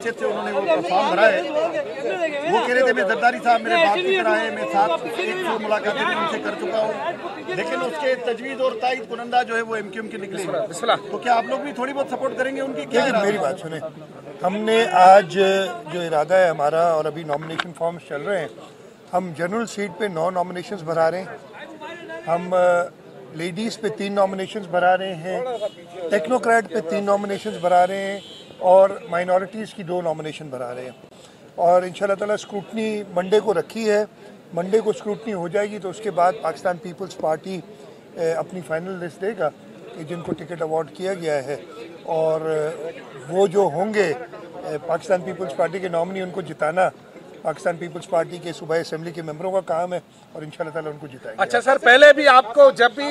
से उन्होंने वो फॉर्म भरा है। वो कह रहे थे मैं जरदारी साहब मेरे बात की तरह है, मैं 700 मुलाकातें भी उनसे कर चुका हूँ, लेकिन उसके तजवीज़ और तायद कुनंदा जो है वो MQM के निकले। तो क्या आप लोग भी थोड़ी बहुत सपोर्ट करेंगे उनकी? क्या मेरी बात सुने, हमने आज जो इरादा है हमारा, और अभी नॉमिनेशन फॉर्म्स चल रहे हैं, हम जनरल सीट पे 9 नॉमिनेशंस भरा रहे हैं, हम लेडीज़ पे 3 नॉमिनेशंस भरा रहे हैं, टेक्नोक्रेट पे 3 नॉमिनेशंस भरा रहे हैं, और माइनॉरिटीज़ की 2 नॉमिनेशन भरा रहे हैं। और इंशाल्लाह ताला स्क्रूटनी मंडे को रखी है, मंडे को स्क्रूटनी हो जाएगी तो उसके बाद पाकिस्तान पीपल्स पार्टी अपनी फाइनल लिस्ट देगा कि जिनको टिकट अवार्ड किया गया है, और वो जो होंगे पाकिस्तान पीपल्स पार्टी के नॉमिनी, उनको जिताना पाकिस्तान पीपल्स पार्टी के सूबाई असेंबली के मेंबरों का काम है, और इंशाल्लाह ताला उनको जिताएंगे। अच्छा सर, पहले भी आपको जब भी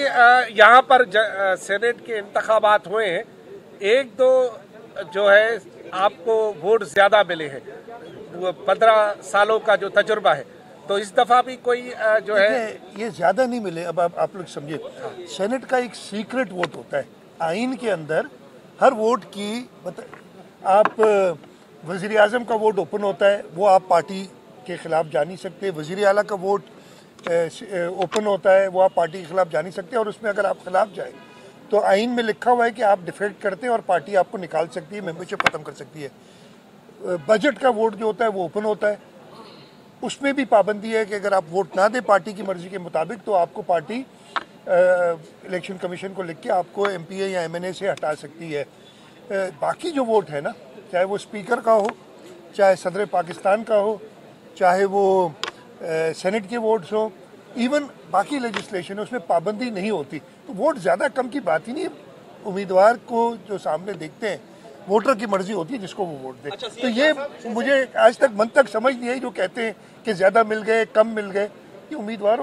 यहाँ पर सेनेट के इंतखाबात हुए हैं, 1-2 जो है आपको वोट ज्यादा मिले हैं, 15 सालों का जो तजुर्बा है, तो इस दफा भी कोई जो है ये ज्यादा नहीं मिले। अब आप लोग समझिए, सेनेट का एक सीक्रेट वोट होता है आइन के अंदर, हर वोट की आप वज़ीर आज़म का वोट ओपन होता है, वो आप पार्टी के खिलाफ जा नहीं सकते, वज़ीर आला का वोट ओपन होता है, वो आप पार्टी के खिलाफ जा नहीं सकते, और उसमें अगर आप खिलाफ जाए तो आइन में लिखा हुआ है कि आप डिफेक्ट करते हैं और पार्टी आपको निकाल सकती है, मेंबरशिप खत्म कर सकती है। बजट का वोट जो होता है वो ओपन होता है, उसमें भी पाबंदी है कि अगर आप वोट ना दें पार्टी की मर्जी के मुताबिक तो आपको पार्टी इलेक्शन कमीशन को लिख के आपको MPA या MNA से हटा सकती है। बाकी जो वोट है ना, चाहे वो स्पीकर का हो, चाहे सदर पाकिस्तान का हो, चाहे वो सेनेट के वोट्स हो, इवन बाकी लेजिस्लेशन है, उसमें पाबंदी नहीं होती, तो वोट ज़्यादा कम की बात ही नहीं है। उम्मीदवार को जो सामने देखते हैं, वोटर की मर्जी होती है जिसको वो वोट दे। तो ये मुझे आज तक मन तक समझ नहीं आई जो कहते हैं कि ज़्यादा मिल गए, कम मिल गए, ये उम्मीदवार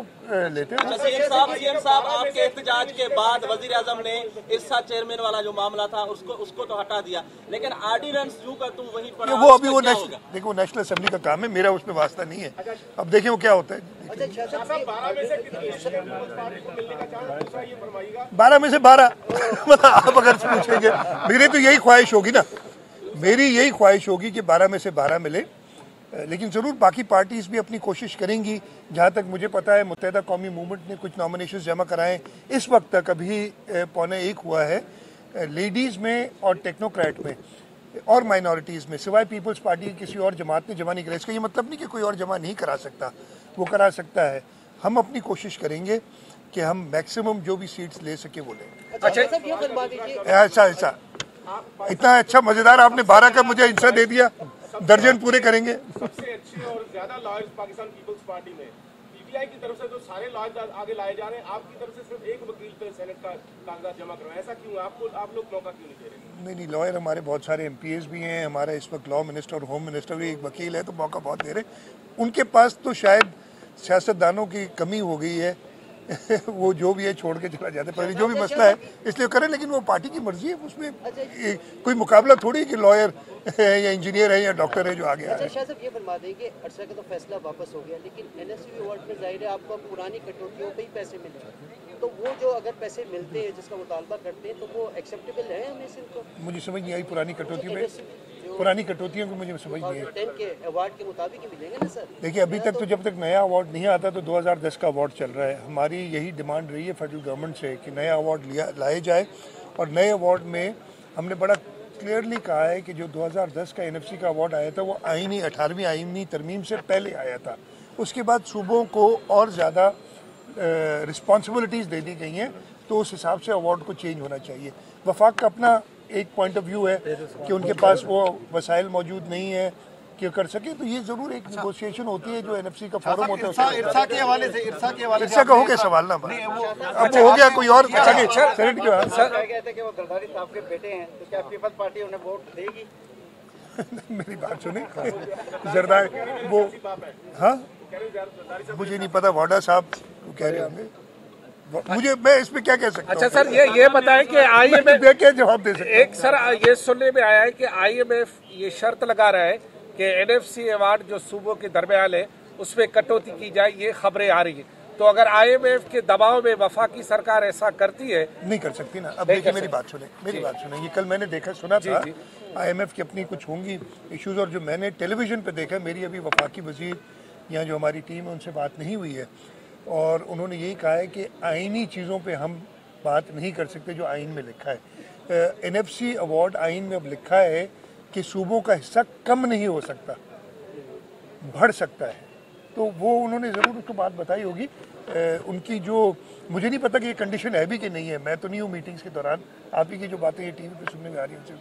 लेते हैं। सीएम साहब, आपके एहतजाज के बाद वजीर आजम ने इर्सा चेयरमैन वाला जो मामला था उसको तो हटा दिया, लेकिन ऑर्डिनेंस यूं का तू वहीं पर वो अभी वो देखो नेशनल असेंबली का काम है, मेरा उसमें वास्ता नहीं है। अब देखिए वो क्या होता है। 12 में से 12 मतलब आप अगर पूछेंगे, मेरी तो यही ख्वाहिश होगी ना, मेरी यही ख्वाहिश होगी कि 12 में से 12 मिले, लेकिन ज़रूर बाकी पार्टीज़ भी अपनी कोशिश करेंगी। जहाँ तक मुझे पता है मुत्तहिदा कौमी मूवमेंट ने कुछ नॉमिनेशन जमा कराए इस वक्त तक, अभी 12:45 हुआ है, लेडीज़ में और टेक्नोक्रेट में और माइनॉरिटीज़ में, सिवाय पीपल्स पार्टी की किसी और जमात ने जमा नहीं करा। इसका ये मतलब नहीं कि कोई और जमा नहीं करा सकता, वो करा सकता है। हम अपनी कोशिश करेंगे कि हम मैक्सिमम जो भी सीट्स ले सके वो लें। अच्छा ऐसा इतना अच्छा मज़ेदार आपने 12 का मुझे हिस्सा दे दिया, दर्जन पूरे करेंगे। सबसे अच्छे और ज्यादा लॉयर्स पाकिस्तान पीपल्स पार्टी में PTI की तरफ से जो सारे लॉयर्स आगे लाए जा रहे हैं, आपकी तरफ से सिर्फ एक वकील पे सेनेट का कागजात जमा करवाए, ऐसा क्यों? आप लोग मौका क्यों नहीं दे रहे? नहीं, लॉयर हमारे बहुत सारे MPAs भी हैं, हमारा इस वक्त लॉ मिनिस्टर और होम मिनिस्टर भी एक वकील है, तो मौका बहुत दे रहे। उनके पास तो शायद सियासतदानों की कमी हो गई है वो जो भी है छोड़ के चला जाता है, जो भी मसला है इसलिए करें, लेकिन वो पार्टी की मर्जी है, उसमें कोई मुकाबला थोड़ी कि लॉयर है या इंजीनियर है या डॉक्टर है जो आगे आ रहा है। शाह साहब ये फरमा दें कि अरसा का तो फैसला वापस हो गया, लेकिन NSCB अवार्ड में जाहिर है आपको पुरानी कटौतियों पे ही पैसे मिले, तो वो जो अगर पैसे मिलते हैं जिसका मुतालबा करते हैं तो वो एक्सेप्टेबल है हमें? सिर्फ मुझे समझ नहीं आई पुरानी कटौती में, पुरानी कटौतियों को मुझे समझ नहीं आई। 10 के अवार्ड के मुताबिक ही मिलेंगे ना सर? देखिए अभी तक तो जब तक नया अवार्ड नहीं आता तो 2010 का अवार्ड चल रहा है। हमारी यही डिमांड रही है फेडरल गवर्नमेंट से कि नया अवार्ड लाए जाए, और नए अवार्ड में हमने बड़ा क्लियरली कहा है कि जो 2010 का NFC का अवार्ड आया था वो 18वीं आईनी तरमीम से पहले आया था। उसके बाद सूबों को और ज़्यादा रिस्पॉन्सिबिलिटीज़ दे दी गई हैं, तो उस हिसाब से अवार्ड को चेंज होना चाहिए। वफाक का अपना एक पॉइंट ऑफ व्यू है कि उनके पास वो वसाइल मौजूद नहीं है कि कर सके, तो ये जरूर एक नेगोशिएशन होती है जो NFC का फोरम होता है। इरसा के हवाले से इरसा का हो गया सवाल ना, अब वो हो गया कोई और सेनेट के बाद सर कहते कि वो जरदारी साहब के बेटे हैं, तो क्या पीपल्स पार्टी उन्हें वोट देगी? मेरी बात सुने, जरदारी वो, हाँ मुझे नहीं पता, वाडा साहब कह रहे होंगे, मुझे मैं इसमें क्या कह सकता हूँ। अच्छा सर, ये बताएं कि IMF क्या जवाब दे सकते एक सर ये सुनने में आया है कि IMF ये शर्त लगा रहा है कि NFC अवार्ड जो सूबों के दरमियान है उसमें कटौती की जाए, ये खबरें आ रही है, तो अगर IMF के दबाव में वफाकी सरकार ऐसा करती है, नहीं कर सकती ना। अब देखिए मेरी बात सुने, ये कल मैंने देखा सुना था IMF की अपनी कुछ होंगी इश्यूज, और जो मैंने टेलीविजन पे देखा, मेरी अभी वफाकी वजीर या जो हमारी टीम है उनसे बात नहीं हुई है, और उन्होंने यही कहा है कि आइनी चीज़ों पे हम बात नहीं कर सकते जो आइन में लिखा है। NFC अवार्ड आइन में अब लिखा है कि सूबों का हिस्सा कम नहीं हो सकता, बढ़ सकता है। तो वो उन्होंने ज़रूर उसको बात बताई होगी। उनकी जो, मुझे नहीं पता कि ये कंडीशन है भी कि नहीं है, मैं तो नहीं हूँ मीटिंग्स के दौरान। आप ही की जो बातें ये टीवी पे सुनने में आ रही हैं उनसे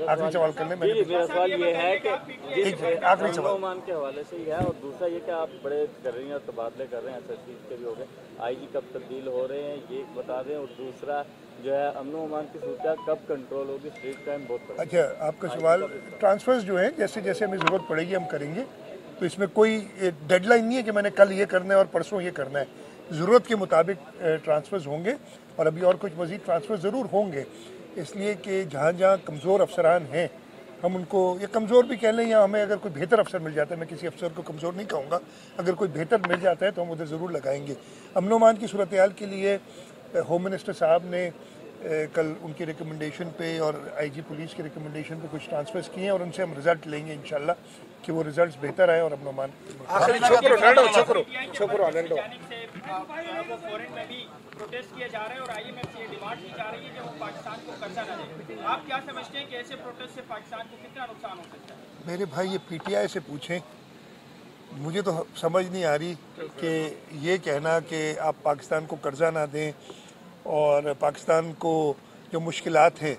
आखिरी सवाल कर लें। मेरा सवाल ये है कि आखिरी सवाल ओमान के हवाले से ही है, और दूसरा ये कि आप बड़े कर रही हैं और तबादले कर रहे हैं, SSP के भी हो गए, IG कब तब्दील हो रहे हैं ये बता दें, और दूसरा जो है अमन ओमान की सूरत कब कंट्रोल होगी, स्ट्रीट क्राइम बहुत। अच्छा, आपका सवाल ट्रांसफर्स जो है जैसे जैसे हमें ज़रूरत पड़ेगी हम करेंगे, तो इसमें कोई डेडलाइन नहीं है कि मैंने कल ये करना है और परसों ये करना है। ज़रूरत के मुताबिक ट्रांसफर्स होंगे, और अभी और कुछ मज़ीद ट्रांसफ़र ज़रूर होंगे, इसलिए कि जहाँ जहाँ कमज़ोर अफसरान हैं हम उनको, ये कमज़ोर भी कह लें, या हमें अगर कोई बेहतर अफसर मिल जाता है, मैं किसी अफसर को कमज़ोर नहीं कहूँगा, अगर कोई बेहतर मिल जाता है तो हम उधर ज़रूर लगाएंगे। अमन ओमान की सूरत हाल के लिए होम मिनिस्टर साहब ने कल उनकी रिकमेंडेशन पे और IG पुलिस की रिकमेंडेशन पे कुछ ट्रांसफर्स किए हैं, और उनसे हम रिजल्ट लेंगे इंशाल्लाह कि वो रिजल्ट्स बेहतर आए और अमन ओमान। फॉरेन में भी प्रोटेस्ट किए जा रहे हैं और IMF से डिमांड की जा रही है कि वो पाकिस्तान को कर्जा न दे। आप क्या समझते हैं कि ऐसे प्रोटेस्ट से पाकिस्तान को कितना नुकसान हो सकता है? मेरे भाई ये PTI से पूछें, मुझे तो समझ नहीं आ रही कि ये कहना कि आप पाकिस्तान को कर्जा ना दें और पाकिस्तान को जो मुश्किलात हैं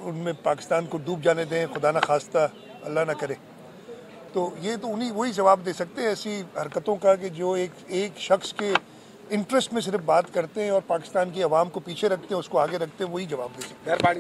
उनमें पाकिस्तान को डूब जाने दें, खुदा न खास्ता अल्लाह ना करे। तो ये तो उन्हीं वही जवाब दे सकते हैं ऐसी हरकतों का कि जो एक शख्स के इंटरेस्ट में सिर्फ बात करते हैं और पाकिस्तान की आवाम को पीछे रखते हैं, उसको आगे रखते हैं, वही जवाब दे सकते हैं।